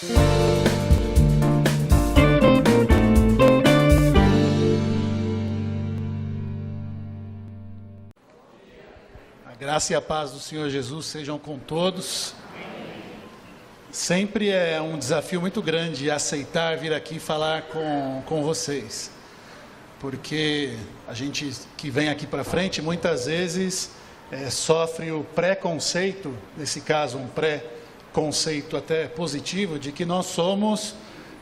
A graça e a paz do Senhor Jesus sejam com todos. Sempre é um desafio muito grande aceitar vir aqui falar com vocês, porque a gente que vem aqui para frente muitas vezes sofre o preconceito, nesse caso um preconceito até positivo, de que nós somos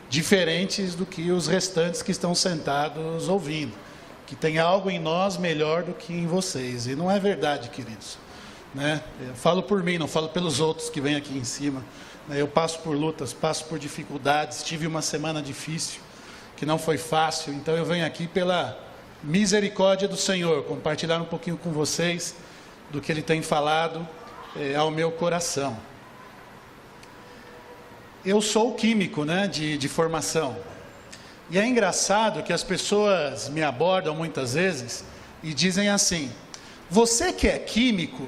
diferentes do que os restantes que estão sentados ouvindo, que tem algo em nós melhor do que em vocês, e não é verdade, queridos, né? Eu falo por mim, não falo pelos outros que vêm aqui em cima, né? Eu passo por lutas, passo por dificuldades, tive uma semana difícil, que não foi fácil, então eu venho aqui pela misericórdia do Senhor, compartilhar um pouquinho com vocês do que Ele tem falado ao meu coração. Eu sou químico, né, de formação. E é engraçado que as pessoas me abordam muitas vezes e dizem assim: você que é químico,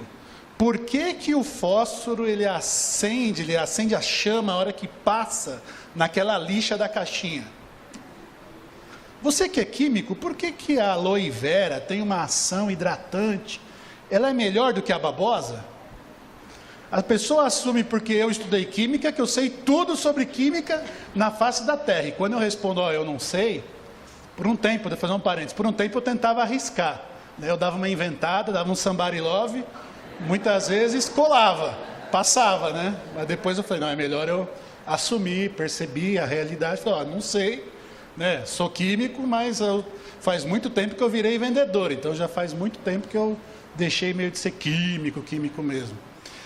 por que que o fósforo ele acende a chama a hora que passa naquela lixa da caixinha? Você que é químico, por que que a aloe vera tem uma ação hidratante? Ela é melhor do que a babosa? A pessoa assume, porque eu estudei química, que eu sei tudo sobre química na face da terra. E quando eu respondo, eu não sei, por um tempo, vou fazer um parênteses, por um tempo eu tentava arriscar, né? Eu dava uma inventada, dava um somebody love, muitas vezes colava, passava, né? Mas depois eu falei, não, é melhor eu assumir, percebi a realidade, falei, não sei, né? Sou químico, mas faz muito tempo que eu virei vendedor, então já faz muito tempo que eu deixei meio de ser químico mesmo.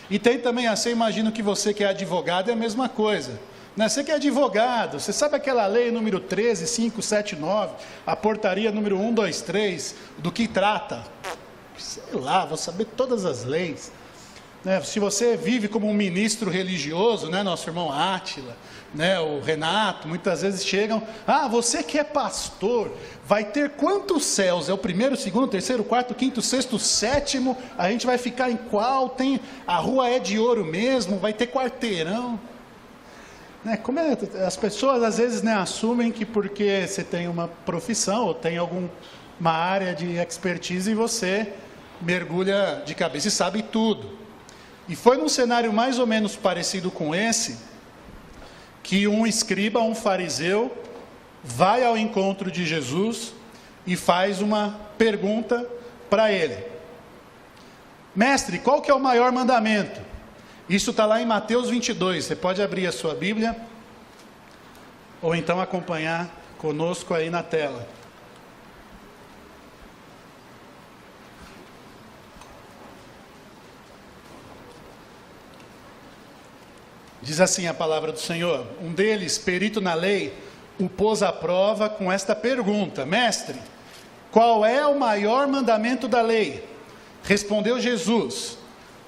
E tem também assim, imagino que você que é advogado é a mesma coisa, né? Você que é advogado, você sabe aquela lei número 13579, a portaria número 123, do que trata? Sei lá, vou saber todas as leis, né? Se você vive como um ministro religioso, né? Nosso irmão Átila, né? O Renato, muitas vezes chegam, você que é pastor, vai ter quantos céus? É o primeiro, segundo, terceiro, quarto, quinto, sexto, sétimo, a gente vai ficar em qual? A rua é de ouro mesmo, vai ter quarteirão, né? As pessoas às vezes, né, assumem que porque você tem uma profissão, ou tem alguma área de expertise, você mergulha de cabeça e sabe tudo. E foi num cenário mais ou menos parecido com esse, que um escriba, um fariseu, vai ao encontro de Jesus e faz uma pergunta para ele: mestre, qual que é o maior mandamento? Isso está lá em Mateus 22, você pode abrir a sua Bíblia, ou então acompanhar conosco aí na tela. Diz assim a palavra do Senhor: um deles, perito na lei, o pôs à prova com esta pergunta: mestre, qual é o maior mandamento da lei? Respondeu Jesus: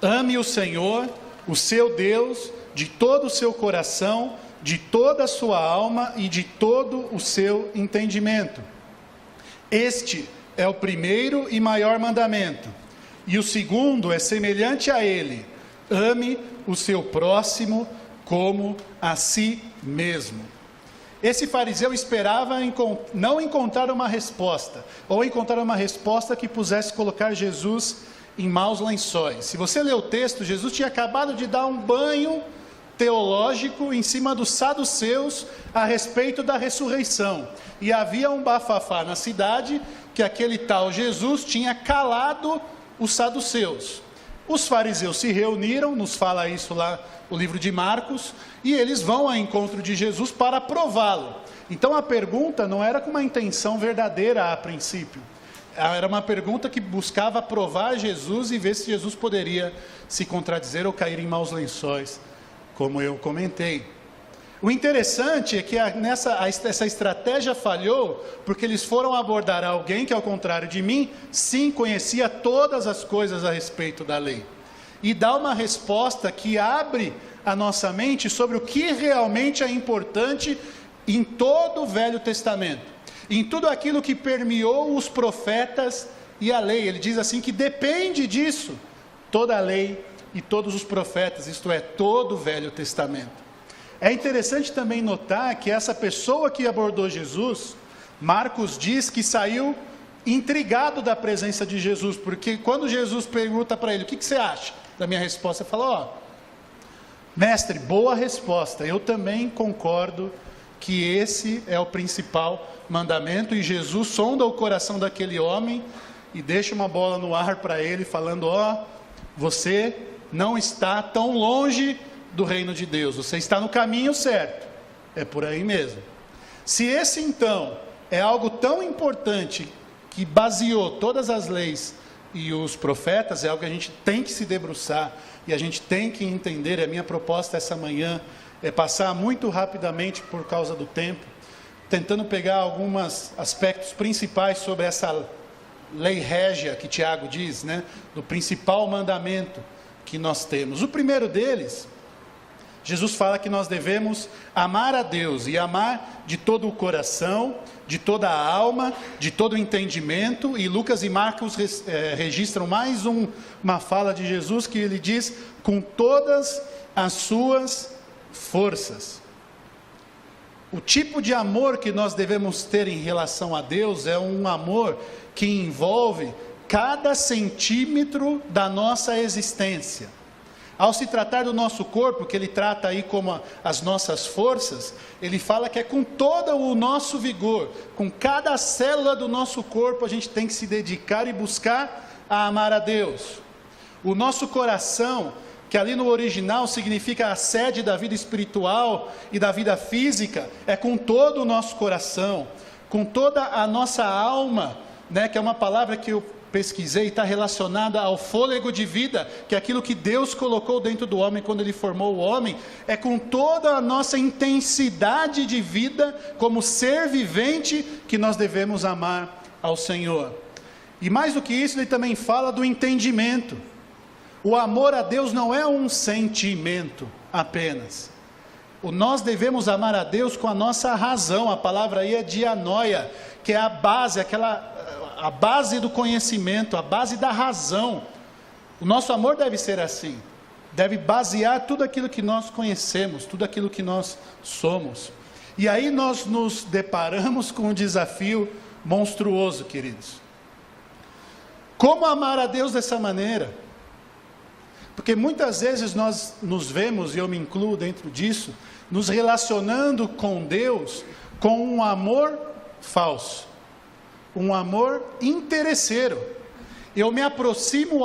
ame o Senhor, o seu Deus, de todo o seu coração, de toda a sua alma e de todo o seu entendimento. Este é o primeiro e maior mandamento. E o segundo é semelhante a ele: ame o seu próximo como a si mesmo. Esse fariseu esperava não encontrar uma resposta, ou encontrar uma resposta que pusesse colocar Jesus em maus lençóis. Se você ler o texto, Jesus tinha acabado de dar um banho teológico em cima dos saduceus a respeito da ressurreição. E havia um bafafá na cidade que aquele tal Jesus tinha calado os saduceus. Os fariseus se reuniram, nos fala isso lá o livro de Marcos, e eles vão ao encontro de Jesus para prová-lo. Então a pergunta não era com uma intenção verdadeira a princípio, era uma pergunta que buscava provar Jesus e ver se Jesus poderia se contradizer ou cair em maus lençóis, como eu comentei. O interessante é que essa estratégia falhou, porque eles foram abordar alguém que, ao contrário de mim, sim, conhecia todas as coisas a respeito da lei. E dá uma resposta que abre a nossa mente sobre o que realmente é importante em todo o Velho Testamento. Em tudo aquilo que permeou os profetas e a lei. Ele diz assim que depende disso toda a lei e todos os profetas, isto é, todo o Velho Testamento. É interessante também notar que essa pessoa que abordou Jesus, Marcos diz que saiu intrigado da presença de Jesus, porque quando Jesus pergunta para ele, o que você acha da minha resposta? Ele fala, mestre, boa resposta, eu também concordo que esse é o principal mandamento. E Jesus sonda o coração daquele homem e deixa uma bola no ar para ele, falando, você não está tão longe do reino de Deus, você está no caminho certo, é por aí mesmo. Se esse então é algo tão importante, que baseou todas as leis e os profetas, é algo que a gente tem que se debruçar, e a gente tem que entender. A minha proposta essa manhã é passar muito rapidamente, por causa do tempo, tentando pegar alguns aspectos principais sobre essa lei régia que Tiago diz, do principal mandamento que nós temos. O primeiro deles, Jesus fala que nós devemos amar a Deus, e amar de todo o coração, de toda a alma, de todo o entendimento. E Lucas e Marcos registram mais uma fala de Jesus, que ele diz, com todas as suas forças. O tipo de amor que nós devemos ter em relação a Deus é um amor que envolve cada centímetro da nossa existência. Ao se tratar do nosso corpo, que ele trata aí como as nossas forças, ele fala que é com todo o nosso vigor, com cada célula do nosso corpo, a gente tem que se dedicar e buscar a amar a Deus. O nosso coração, que ali no original significa a sede da vida espiritual e da vida física, é com todo o nosso coração, com toda a nossa alma, que é uma palavra que eu pesquisei, está relacionada ao fôlego de vida, que é aquilo que Deus colocou dentro do homem quando ele formou o homem. É com toda a nossa intensidade de vida como ser vivente que nós devemos amar ao Senhor. E mais do que isso, ele também fala do entendimento. O amor a Deus não é um sentimento apenas. Nós devemos amar a Deus com a nossa razão. A palavra aí é dianoia, que é a base, a base do conhecimento, a base da razão. O nosso amor deve ser assim, deve basear tudo aquilo que nós conhecemos, tudo aquilo que nós somos. E aí nós nos deparamos com um desafio monstruoso, queridos. Como amar a Deus dessa maneira? Porque muitas vezes nós nos vemos, e eu me incluo dentro disso, nos relacionando com Deus com um amor falso, um amor interesseiro. Eu me aproximo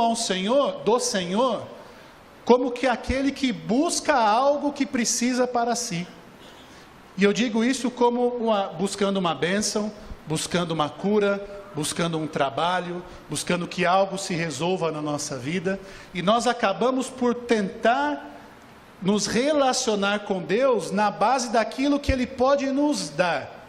do Senhor, como que aquele que busca algo que precisa para si. E eu digo isso como buscando uma bênção, buscando uma cura, buscando um trabalho, buscando que algo se resolva na nossa vida. E nós acabamos por tentar nos relacionar com Deus na base daquilo que Ele pode nos dar.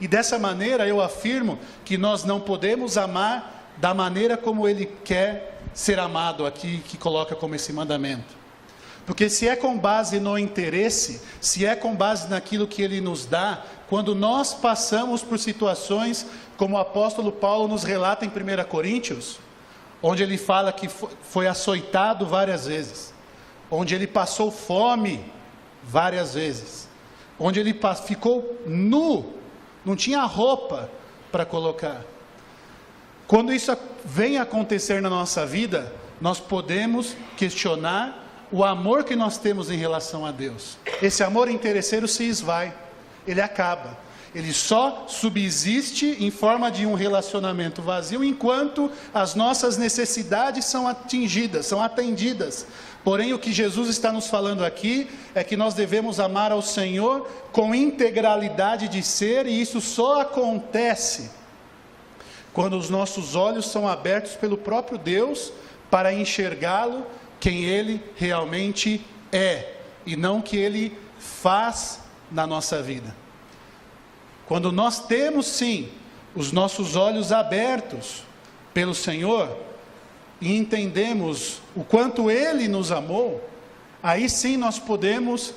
E dessa maneira eu afirmo que nós não podemos amar da maneira como Ele quer ser amado aqui, que coloca como esse mandamento. Porque se é com base no interesse, se é com base naquilo que Ele nos dá, quando nós passamos por situações como o apóstolo Paulo nos relata em 1 Coríntios, onde ele fala que foi açoitado várias vezes, onde ele passou fome várias vezes, onde ele ficou nu, não tinha roupa para colocar. Quando isso vem acontecer na nossa vida, nós podemos questionar o amor que nós temos em relação a Deus. Esse amor interesseiro se esvai, ele acaba, ele só subsiste em forma de um relacionamento vazio, enquanto as nossas necessidades são atingidas, são atendidas. Porém, o que Jesus está nos falando aqui, é que nós devemos amar ao Senhor com integralidade de ser, e isso só acontece quando os nossos olhos são abertos pelo próprio Deus, para enxergá-lo, quem Ele realmente é, e não o que Ele faz na nossa vida. Quando nós temos sim, os nossos olhos abertos pelo Senhor, e entendemos o quanto Ele nos amou, aí sim nós podemos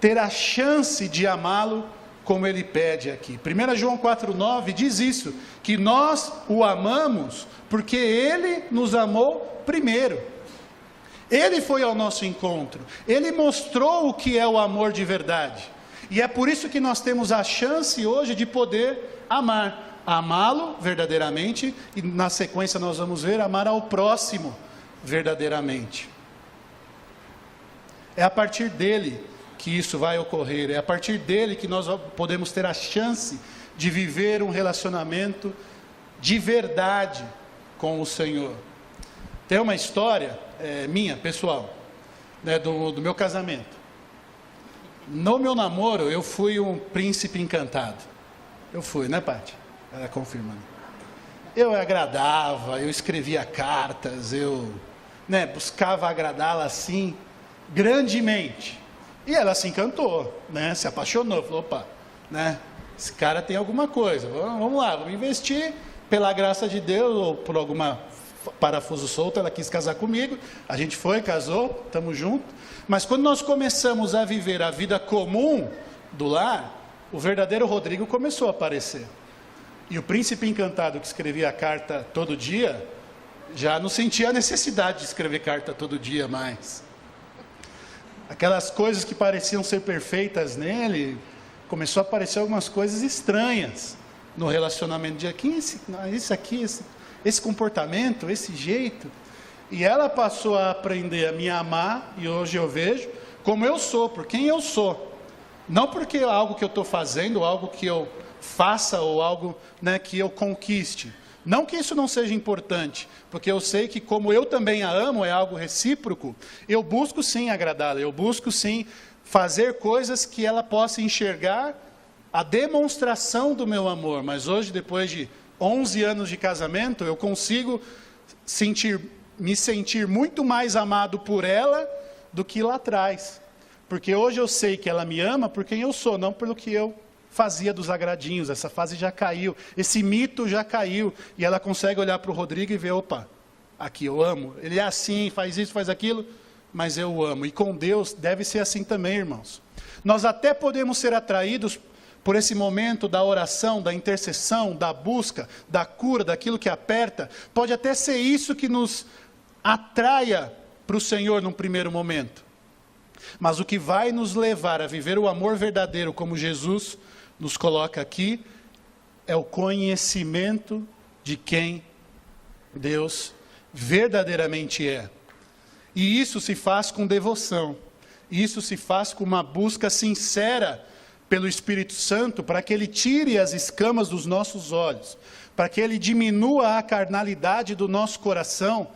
ter a chance de amá-lo como Ele pede aqui. 1 João 4,9 diz isso, que nós o amamos porque Ele nos amou primeiro. Ele foi ao nosso encontro, Ele mostrou o que é o amor de verdade. E é por isso que nós temos a chance hoje de poder amá-lo verdadeiramente, e na sequência nós vamos ver, amar ao próximo verdadeiramente. É a partir dele que isso vai ocorrer, é a partir dele que nós podemos ter a chance de viver um relacionamento de verdade com o Senhor. Tem uma história minha, pessoal, né, do meu casamento. No meu namoro, eu fui um príncipe encantado. Eu fui, né, Paty? Ela confirma. Eu agradava, eu escrevia cartas, eu buscava agradá-la assim, grandemente. E ela se encantou, né, se apaixonou, falou, opa, né, esse cara tem alguma coisa, vamos lá, vamos investir. Pela graça de Deus, ou por alguma parafuso solto, ela quis casar comigo, a gente foi, casou, estamos juntos. Mas quando nós começamos a viver a vida comum do lar, o verdadeiro Rodrigo começou a aparecer. E o príncipe encantado que escrevia a carta todo dia, já não sentia a necessidade de escrever carta todo dia mais. Aquelas coisas que pareciam ser perfeitas nele, começou a aparecer algumas coisas estranhas no relacionamento de quem esse comportamento, esse jeito. E ela passou a aprender a me amar, e hoje eu vejo como eu sou, por quem eu sou. Não porque é algo que eu estou fazendo, ou algo que eu faça, ou algo que eu conquiste. Não que isso não seja importante, porque eu sei que como eu também a amo, é algo recíproco, eu busco sim agradá-la, eu busco sim fazer coisas que ela possa enxergar a demonstração do meu amor. Mas hoje, depois de 11 anos de casamento, eu consigo me sentir muito mais amado por ela do que lá atrás. Porque hoje eu sei que ela me ama por quem eu sou, não pelo que eu fazia dos agradinhos. Essa fase já caiu, esse mito já caiu, e ela consegue olhar para o Rodrigo e ver, opa, aqui eu amo, ele é assim, faz isso, faz aquilo, mas eu o amo. E com Deus deve ser assim também, irmãos. Nós até podemos ser atraídos por esse momento da oração, da intercessão, da busca, da cura, daquilo que aperta. Pode até ser isso que nos atraia para o Senhor num primeiro momento. Mas o que vai nos levar a viver o amor verdadeiro, como Jesus nos coloca aqui, é o conhecimento de quem Deus verdadeiramente é. E isso se faz com devoção. Isso se faz com uma busca sincera pelo Espírito Santo, para que Ele tire as escamas dos nossos olhos, para que Ele diminua a carnalidade do nosso coração,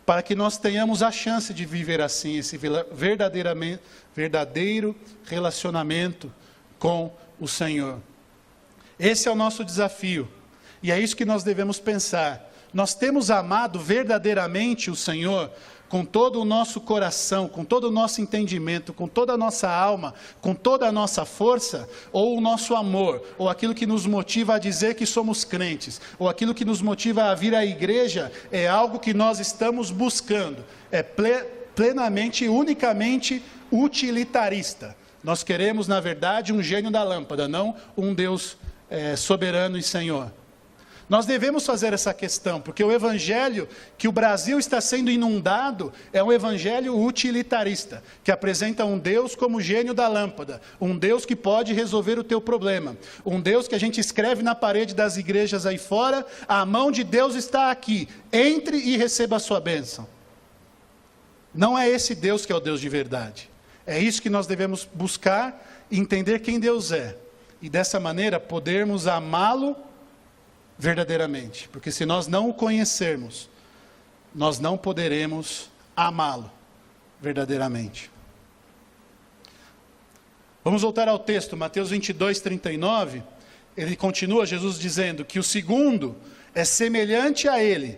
para que nós tenhamos a chance de viver assim, esse verdadeiro relacionamento com o Senhor. Esse é o nosso desafio, e é isso que nós devemos pensar. Nós temos amado verdadeiramente o Senhor com todo o nosso coração, com todo o nosso entendimento, com toda a nossa alma, com toda a nossa força, ou o nosso amor, ou aquilo que nos motiva a dizer que somos crentes, ou aquilo que nos motiva a vir à igreja, é algo que nós estamos buscando, é plenamente, unicamente utilitarista. Nós queremos, na verdade, um gênio da lâmpada, não um Deus soberano e Senhor. Nós devemos fazer essa questão, porque o evangelho que o Brasil está sendo inundado é um evangelho utilitarista, que apresenta um Deus como gênio da lâmpada, um Deus que pode resolver o teu problema, um Deus que a gente escreve na parede das igrejas aí fora, a mão de Deus está aqui, entre e receba a sua bênção. Não é esse Deus que é o Deus de verdade. É isso que nós devemos buscar, entender quem Deus é, e dessa maneira podermos amá-lo verdadeiramente, porque se nós não o conhecermos, nós não poderemos amá-lo verdadeiramente. Vamos voltar ao texto, Mateus 22, 39, ele continua, Jesus dizendo que o segundo é semelhante a ele,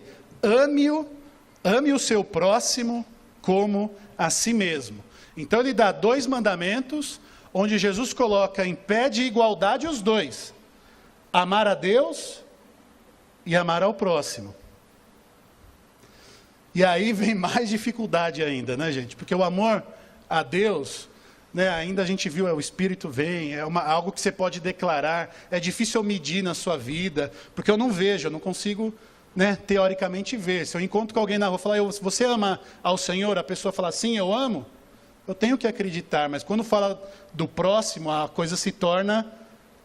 ame o seu próximo como a si mesmo. Então ele dá 2 mandamentos, onde Jesus coloca em pé de igualdade os 2, amar a Deus e amar ao próximo. E aí vem mais dificuldade ainda, né, gente? Porque o amor a Deus, ainda a gente viu, o Espírito vem, algo que você pode declarar, é difícil eu medir na sua vida, porque eu não vejo, eu não consigo né, teoricamente ver. Se eu encontro com alguém na rua e falar, você ama ao Senhor? A pessoa fala, sim, eu amo. Eu tenho que acreditar, mas quando fala do próximo, a coisa se torna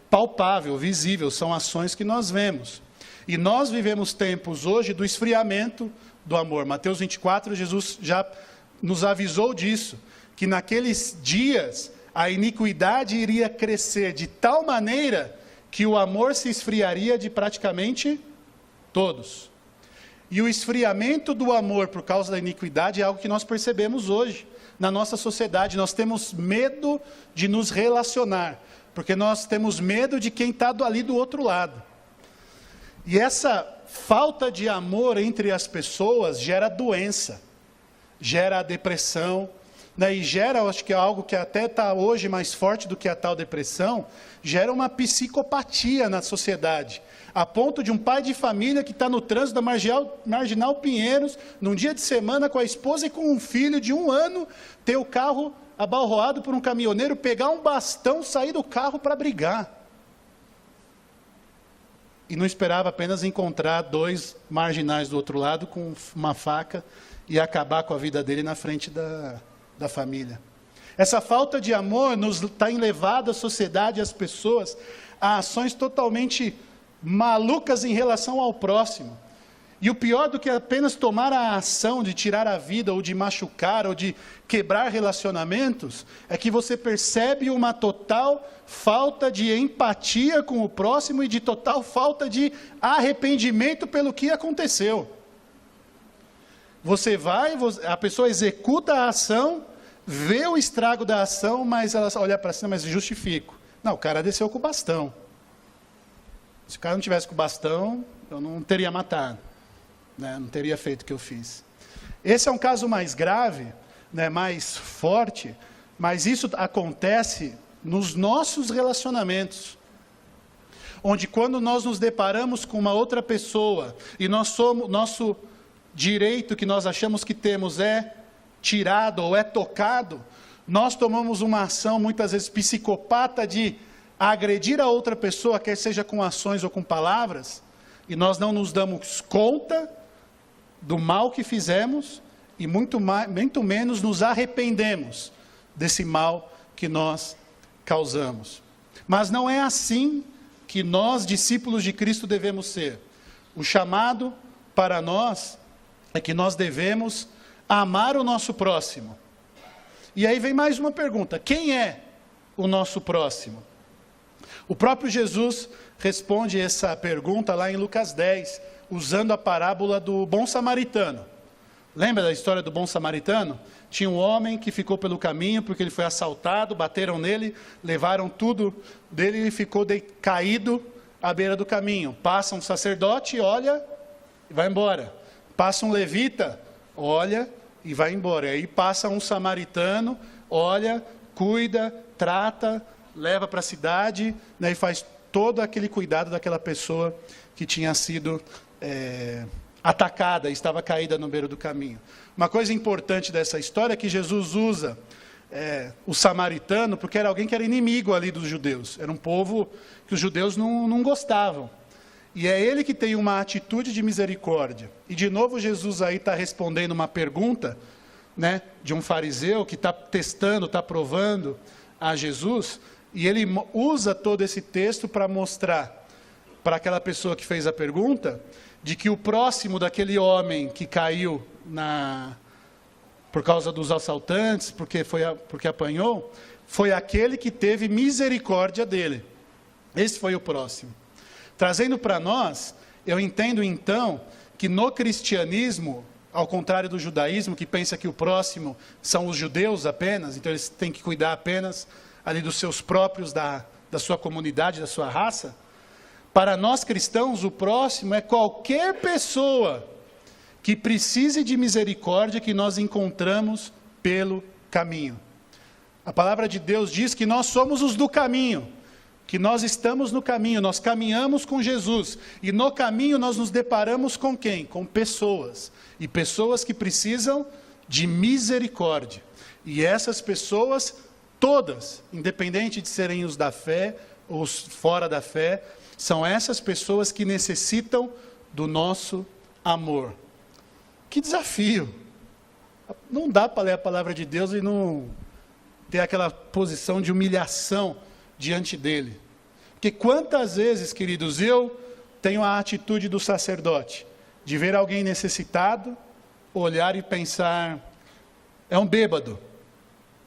palpável, visível, são ações que nós vemos. E nós vivemos tempos hoje do esfriamento do amor. Mateus 24, Jesus já nos avisou disso, que naqueles dias a iniquidade iria crescer de tal maneira que o amor se esfriaria de praticamente todos. E o esfriamento do amor por causa da iniquidade é algo que nós percebemos hoje na nossa sociedade. Nós temos medo de nos relacionar, porque nós temos medo de quem está ali do outro lado. E essa falta de amor entre as pessoas gera doença, gera depressão, né? E gera, acho que é algo que até está hoje mais forte do que a tal depressão, gera uma psicopatia na sociedade, a ponto de um pai de família que está no trânsito da Marginal Pinheiros, num dia de semana com a esposa e com um filho de 1 ano, ter o carro abalroado por um caminhoneiro, pegar um bastão, sair do carro para brigar. E não esperava apenas encontrar 2 marginais do outro lado com uma faca e acabar com a vida dele na frente da família. Essa falta de amor tem levado a sociedade e as pessoas a ações totalmente malucas em relação ao próximo. E o pior do que apenas tomar a ação de tirar a vida, ou de machucar, ou de quebrar relacionamentos, é que você percebe uma total falta de empatia com o próximo e de total falta de arrependimento pelo que aconteceu. A pessoa executa a ação, vê o estrago da ação, mas ela olha para cima, mas justifico. Não, o cara desceu com o bastão. Se o cara não tivesse com o bastão, eu não teria matado. Né? Não teria feito o que eu fiz. Esse é um caso mais grave, né, mais forte, mas isso acontece nos nossos relacionamentos. Onde quando nós nos deparamos com uma outra pessoa, e nosso direito que nós achamos que temos é tirado ou é tocado, nós tomamos uma ação muitas vezes psicopata de agredir a outra pessoa, quer seja com ações ou com palavras, e nós não nos damos conta do mal que fizemos e muito menos nos arrependemos desse mal que nós causamos. Mas não é assim que nós, discípulos de Cristo, devemos ser. O chamado para nós é que nós devemos amar o nosso próximo. E aí vem mais uma pergunta: quem é o nosso próximo? O próprio Jesus responde essa pergunta lá em Lucas 10, usando a parábola do bom samaritano. Lembra da história do bom samaritano? Tinha um homem que ficou pelo caminho porque ele foi assaltado, bateram nele, levaram tudo dele e ele ficou caído à beira do caminho. Passa um sacerdote, olha e vai embora. Passa um levita, olha e vai embora. E aí passa um samaritano, olha, cuida, trata, leva para a cidade, né, e faz todo aquele cuidado daquela pessoa que tinha sido atacada, estava caída no beiro do caminho. Uma coisa importante dessa história é que Jesus usa o samaritano, porque era alguém que era inimigo ali dos judeus. Era um povo que os judeus não gostavam. E é ele que tem uma atitude de misericórdia. E de novo Jesus aí está respondendo uma pergunta, né, de um fariseu que está testando, está provando a Jesus, e ele usa todo esse texto para mostrar para aquela pessoa que fez a pergunta, de que o próximo daquele homem que caiu por causa dos assaltantes, porque apanhou, foi aquele que teve misericórdia dele. Esse foi o próximo. Trazendo para nós, eu entendo então, que no cristianismo, ao contrário do judaísmo, que pensa que o próximo são os judeus apenas, então eles têm que cuidar apenas ali dos seus próprios, da sua comunidade, da sua raça. Para nós cristãos, o próximo é qualquer pessoa que precise de misericórdia que nós encontramos pelo caminho. A palavra de Deus diz que nós somos os do caminho, que nós estamos no caminho, nós caminhamos com Jesus, e no caminho nós nos deparamos com quem? Com pessoas, e pessoas que precisam de misericórdia. E essas pessoas, todas, independente de serem os da fé ou os fora da fé, são essas pessoas que necessitam do nosso amor. Que desafio! Não dá para ler a palavra de Deus e não ter aquela posição de humilhação diante dele. Porque quantas vezes, queridos, eu tenho a atitude do sacerdote, de ver alguém necessitado, olhar e pensar, é um bêbado,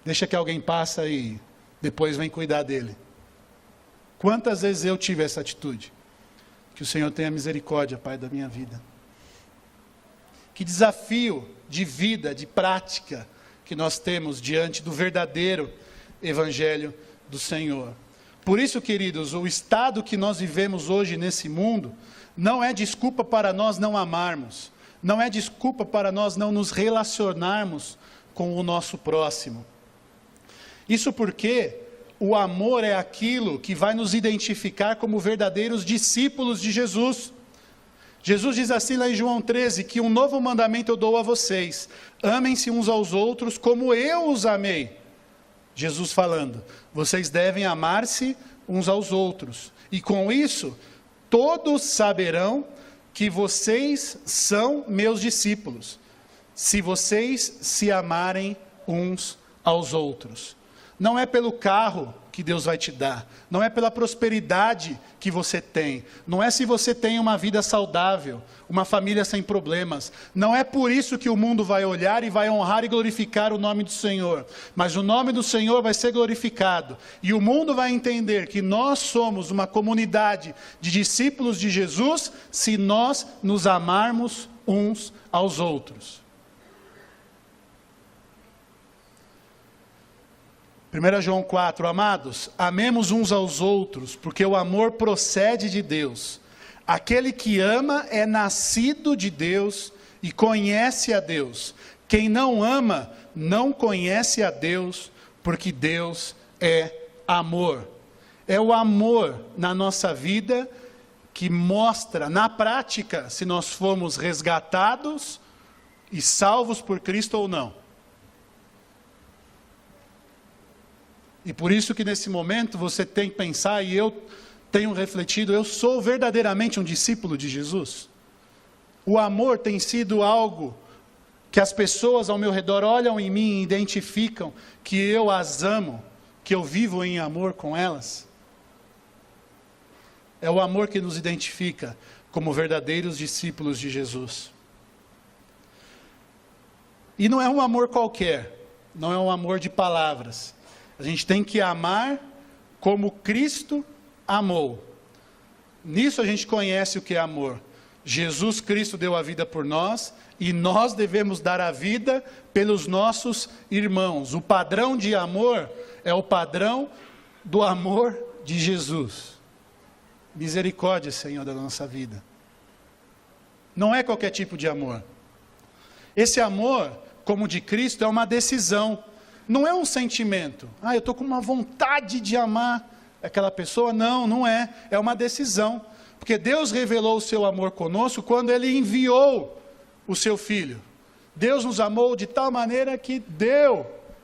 deixa que alguém passa e depois vem cuidar dele. Quantas vezes eu tive essa atitude? Que o Senhor tenha misericórdia, Pai, da minha vida. Que desafio de vida, de prática, que nós temos diante do verdadeiro Evangelho do Senhor. Por isso, queridos, o estado que nós vivemos hoje nesse mundo, não é desculpa para nós não amarmos, não é desculpa para nós não nos relacionarmos com o nosso próximo. Isso porque o amor é aquilo que vai nos identificar como verdadeiros discípulos de Jesus. Jesus diz assim lá em João 13, que um novo mandamento eu dou a vocês, amem-se uns aos outros como eu os amei. Jesus falando, vocês devem amar-se uns aos outros, e com isso, todos saberão que vocês são meus discípulos, se vocês se amarem uns aos outros. Não é pelo carro que Deus vai te dar, não é pela prosperidade que você tem, não é se você tem uma vida saudável, uma família sem problemas, não é por isso que o mundo vai olhar e vai honrar e glorificar o nome do Senhor, mas o nome do Senhor vai ser glorificado, e o mundo vai entender que nós somos uma comunidade de discípulos de Jesus, se nós nos amarmos uns aos outros. 1 João 4, amados, amemos uns aos outros, porque o amor procede de Deus. Aquele que ama é nascido de Deus e conhece a Deus. Quem não ama, não conhece a Deus, porque Deus é amor. É o amor na nossa vida que mostra, na prática, se nós fomos resgatados e salvos por Cristo ou não. E por isso que nesse momento você tem que pensar, e eu tenho refletido, eu sou verdadeiramente um discípulo de Jesus? O amor tem sido algo que as pessoas ao meu redor olham em mim e identificam que eu as amo, que eu vivo em amor com elas? É o amor que nos identifica como verdadeiros discípulos de Jesus. E não é um amor qualquer, não é um amor de palavras. A gente tem que amar como Cristo amou. Nisso a gente conhece o que é amor. Jesus Cristo deu a vida por nós e nós devemos dar a vida pelos nossos irmãos. O padrão de amor é o padrão do amor de Jesus. Misericórdia, Senhor, da nossa vida. Não é qualquer tipo de amor. Esse amor, como o de Cristo, é uma decisão. Não é um sentimento. Eu estou com uma vontade de amar aquela pessoa. Não, não é. É uma decisão. Porque Deus revelou o seu amor conosco quando Ele enviou o seu Filho. Deus nos amou de tal maneira que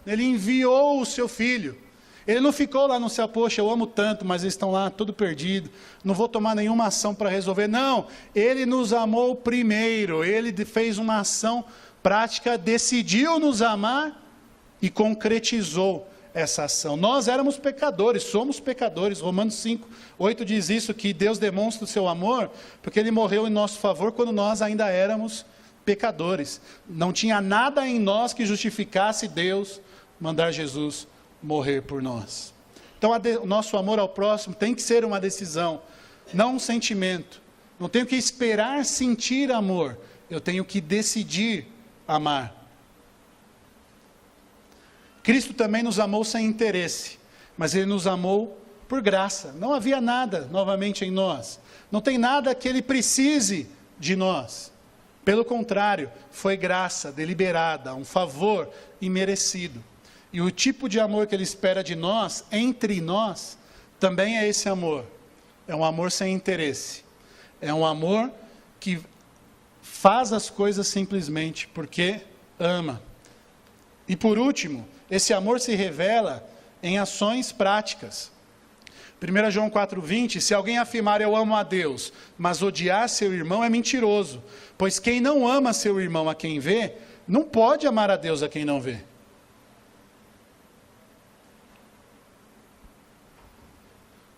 Ele enviou o seu Filho. Ele não ficou lá no céu, poxa, eu amo tanto, mas eles estão lá tudo perdido, não vou tomar nenhuma ação para resolver. Não, Ele nos amou primeiro. Ele fez uma ação prática, decidiu nos amar e concretizou essa ação. Nós éramos pecadores, somos pecadores. Romanos 5, 8 diz isso, que Deus demonstra o seu amor, porque Ele morreu em nosso favor quando nós ainda éramos pecadores. Não tinha nada em nós que justificasse Deus mandar Jesus morrer por nós. Então o nosso amor ao próximo tem que ser uma decisão, não um sentimento. Não tenho que esperar sentir amor, eu tenho que decidir amar. Cristo também nos amou sem interesse, mas Ele nos amou por graça. Não havia nada novamente em nós. Não tem nada que Ele precise de nós. Pelo contrário, foi graça deliberada, um favor imerecido. E o tipo de amor que Ele espera de nós, entre nós, também é esse amor. É um amor sem interesse. É um amor que faz as coisas simplesmente porque ama. E por último, esse amor se revela em ações práticas. 1 João 4,20, se alguém afirmar eu amo a Deus, mas odiar seu irmão é mentiroso, pois quem não ama seu irmão a quem vê, não pode amar a Deus a quem não vê.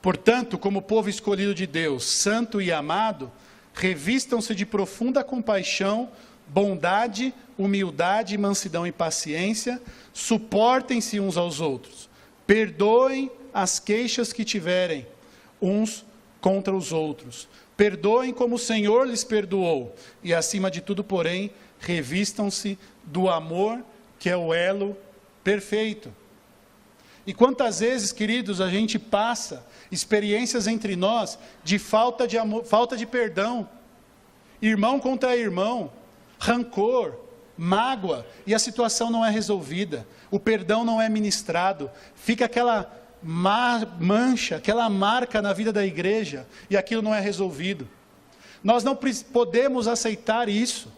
Portanto, como povo escolhido de Deus, santo e amado, revistam-se de profunda compaixão, bondade, humildade, mansidão e paciência, suportem-se uns aos outros, perdoem as queixas que tiverem uns contra os outros, perdoem como o Senhor lhes perdoou, e acima de tudo, porém, revistam-se do amor, que é o elo perfeito. E quantas vezes, queridos, a gente passa experiências entre nós de falta de amor, falta de perdão, irmão contra irmão, rancor, mágoa, e a situação não é resolvida, o perdão não é ministrado, fica aquela mancha, aquela marca na vida da igreja, e aquilo não é resolvido. Nós não podemos aceitar isso,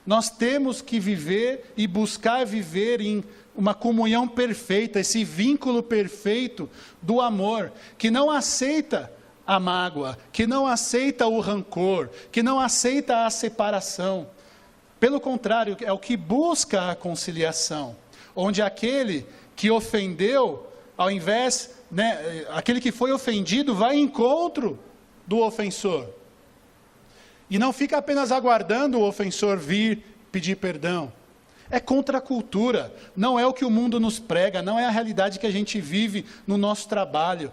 nós temos que viver e buscar viver em uma comunhão perfeita, esse vínculo perfeito do amor, que não aceita a mágoa, que não aceita o rancor, que não aceita a separação. Pelo contrário, é o que busca a conciliação, onde aquele que ofendeu, ao invés, aquele que foi ofendido, vai em encontro do ofensor. E não fica apenas aguardando o ofensor vir pedir perdão. É contra a cultura, não é o que o mundo nos prega, não é a realidade que a gente vive no nosso trabalho.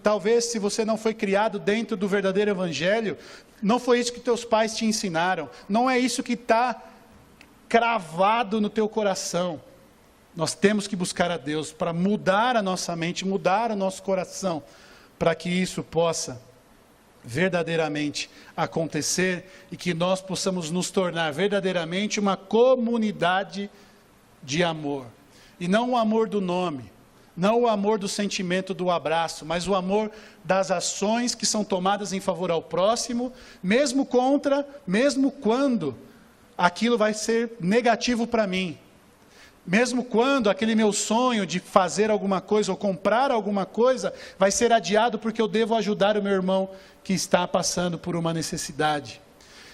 Talvez, se você não foi criado dentro do verdadeiro evangelho, não foi isso que teus pais te ensinaram, não é isso que está cravado no teu coração. Nós temos que buscar a Deus para mudar a nossa mente, mudar o nosso coração, para que isso possa verdadeiramente acontecer e que nós possamos nos tornar verdadeiramente uma comunidade de amor. E não o amor do nome, não o amor do sentimento do abraço, mas o amor das ações que são tomadas em favor ao próximo, mesmo quando aquilo vai ser negativo para mim. Mesmo quando aquele meu sonho de fazer alguma coisa ou comprar alguma coisa vai ser adiado porque eu devo ajudar o meu irmão que está passando por uma necessidade.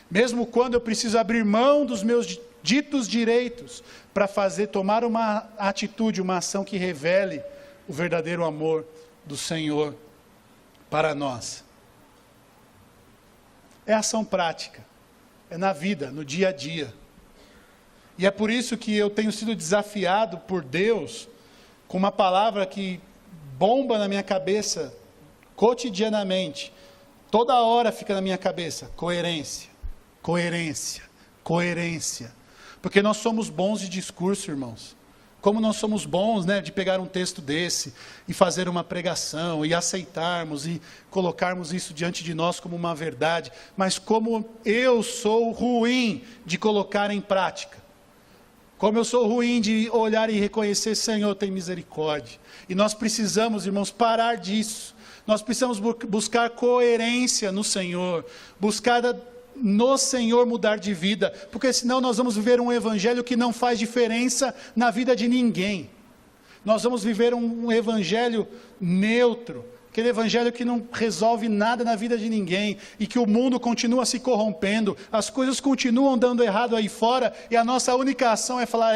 Mesmo quando eu preciso abrir mão dos meus ditos direitos para tomar uma atitude, uma ação que revele o verdadeiro amor do Senhor para nós. É ação prática, é na vida, no dia a dia. E é por isso que eu tenho sido desafiado por Deus com uma palavra que bomba na minha cabeça cotidianamente. Toda hora fica na minha cabeça: coerência, coerência, coerência. Porque nós somos bons de discurso, irmãos. Como nós somos bons, de pegar um texto desse e fazer uma pregação e aceitarmos e colocarmos isso diante de nós como uma verdade. Mas como eu sou ruim de colocar em prática. Como eu sou ruim de olhar e reconhecer: Senhor, tem misericórdia. E nós precisamos, irmãos, parar disso. Nós precisamos buscar coerência no Senhor. Buscar no Senhor mudar de vida. Porque senão nós vamos viver um evangelho que não faz diferença na vida de ninguém. Nós vamos viver um evangelho neutro. Aquele evangelho que não resolve nada na vida de ninguém, e que o mundo continua se corrompendo, as coisas continuam dando errado aí fora, e a nossa única ação é falar: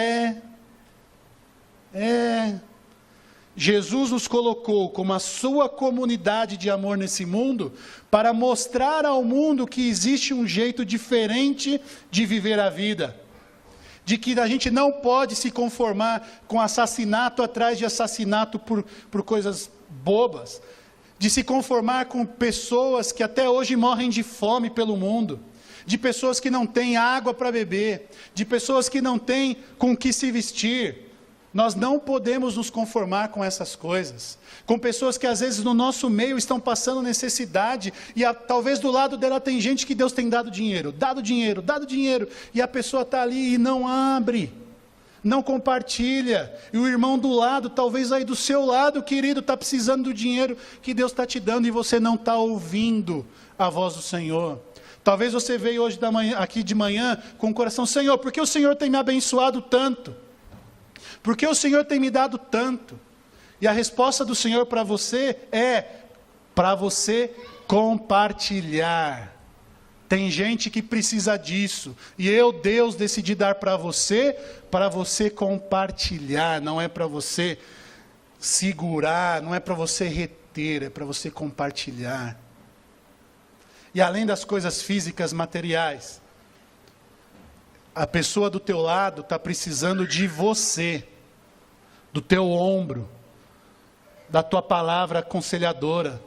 Jesus nos colocou como a sua comunidade de amor nesse mundo, para mostrar ao mundo que existe um jeito diferente de viver a vida. De que a gente não pode se conformar com assassinato atrás de assassinato por coisas bobas. De se conformar com pessoas que até hoje morrem de fome pelo mundo, de pessoas que não têm água para beber, de pessoas que não têm com o que se vestir. Nós não podemos nos conformar com essas coisas, com pessoas que às vezes no nosso meio estão passando necessidade, e talvez do lado dela tem gente que Deus tem dado dinheiro, e a pessoa está ali e não abre, não compartilha, e o irmão do lado, talvez aí do seu lado, querido, está precisando do dinheiro que Deus está te dando, e você não está ouvindo a voz do Senhor. Talvez você veio hoje aqui de manhã com o coração: Senhor, por que o Senhor tem me abençoado tanto? Por que o Senhor tem me dado tanto? E a resposta do Senhor para você é: para você compartilhar. Tem gente que precisa disso, e eu, Deus, decidi dar para você compartilhar, não é para você segurar, não é para você reter, é para você compartilhar. E além das coisas físicas, materiais, a pessoa do teu lado está precisando de você, do teu ombro, da tua palavra aconselhadora.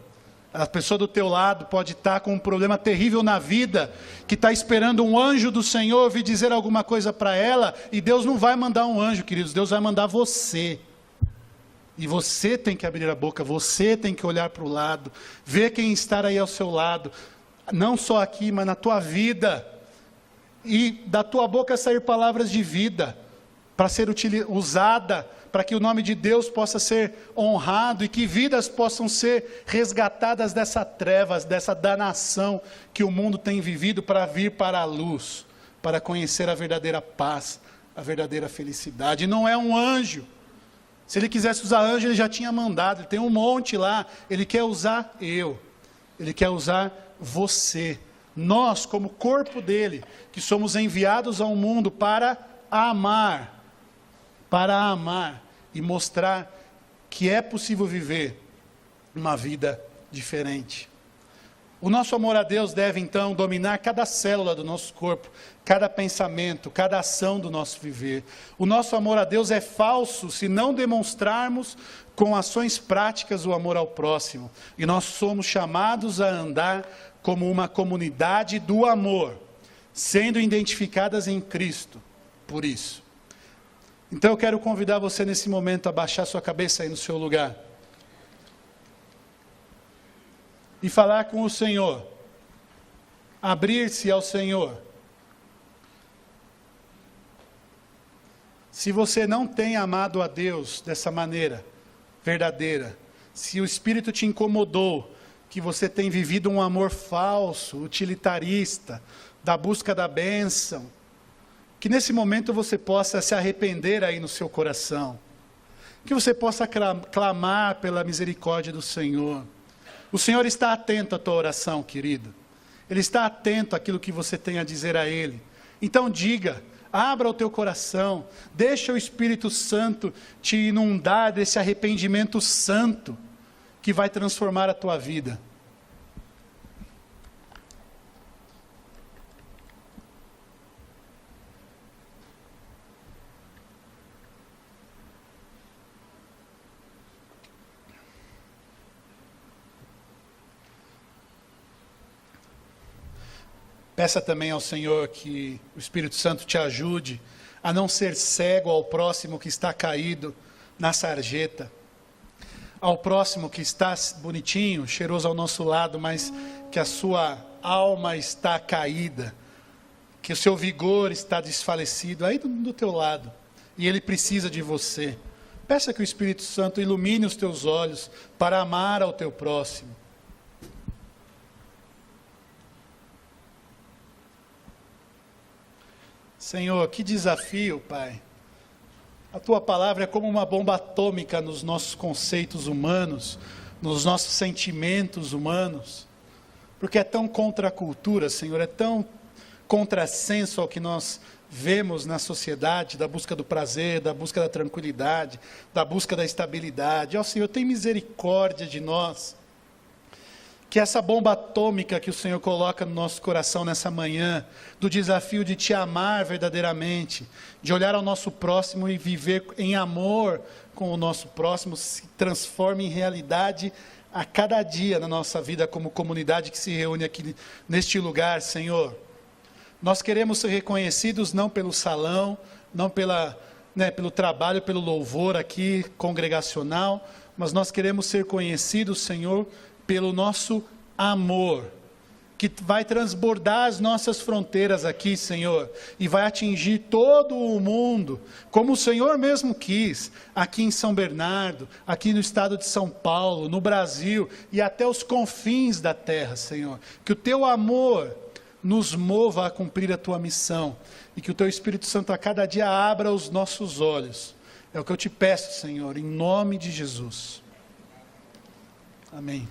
A pessoa do teu lado pode estar com um problema terrível na vida, que está esperando um anjo do Senhor vir dizer alguma coisa para ela, e Deus não vai mandar um anjo, queridos, Deus vai mandar você. E você tem que abrir a boca, você tem que olhar para o lado, ver quem está aí ao seu lado, não só aqui, mas na tua vida. E da tua boca sair palavras de vida, para ser usada, para que o nome de Deus possa ser honrado, e que vidas possam ser resgatadas dessa trevas, dessa danação que o mundo tem vivido, para vir para a luz, para conhecer a verdadeira paz, a verdadeira felicidade. E não é um anjo. Se ele quisesse usar anjo, ele já tinha mandado, ele tem um monte lá. Ele quer usar ele quer usar você. Nós, como corpo dele, que somos enviados ao mundo para amar e mostrar que é possível viver uma vida diferente. O nosso amor a Deus deve então dominar cada célula do nosso corpo, cada pensamento, cada ação do nosso viver. O nosso amor a Deus é falso se não demonstrarmos com ações práticas o amor ao próximo. E nós somos chamados a andar como uma comunidade do amor, sendo identificadas em Cristo, por isso. Então eu quero convidar você nesse momento a baixar sua cabeça aí no seu lugar. E falar com o Senhor. Abrir-se ao Senhor. Se você não tem amado a Deus dessa maneira verdadeira, se o Espírito te incomodou, que você tem vivido um amor falso, utilitarista, da busca da bênção, que nesse momento você possa se arrepender aí no seu coração, que você possa clamar pela misericórdia do Senhor. O Senhor está atento à tua oração, querido. Ele está atento àquilo que você tem a dizer a Ele. Então diga, abra o teu coração, deixa o Espírito Santo te inundar desse arrependimento santo, que vai transformar a tua vida. Peça também ao Senhor que o Espírito Santo te ajude a não ser cego ao próximo que está caído na sarjeta, ao próximo que está bonitinho, cheiroso ao nosso lado, mas que a sua alma está caída, que o seu vigor está desfalecido aí do teu lado, e ele precisa de você. Peça que o Espírito Santo ilumine os teus olhos para amar ao teu próximo. Senhor, que desafio, Pai. A Tua palavra é como uma bomba atômica nos nossos conceitos humanos, nos nossos sentimentos humanos, porque é tão contra a cultura, Senhor, é tão contrassenso ao que nós vemos na sociedade, da busca do prazer, da busca da tranquilidade, da busca da estabilidade. Ó Senhor, tem misericórdia de nós. Que essa bomba atômica que o Senhor coloca no nosso coração nessa manhã, do desafio de te amar verdadeiramente, de olhar ao nosso próximo e viver em amor com o nosso próximo, se transforme em realidade a cada dia na nossa vida como comunidade que se reúne aqui neste lugar, Senhor. Nós queremos ser reconhecidos não pelo salão, não pelo trabalho, pelo louvor aqui congregacional, mas nós queremos ser conhecidos, Senhor, pelo nosso amor, que vai transbordar as nossas fronteiras aqui, Senhor, e vai atingir todo o mundo, como o Senhor mesmo quis, aqui em São Bernardo, aqui no estado de São Paulo, no Brasil, e até os confins da terra, Senhor. Que o Teu amor nos mova a cumprir a Tua missão, e que o Teu Espírito Santo a cada dia abra os nossos olhos. É o que eu te peço, Senhor, em nome de Jesus. Amém.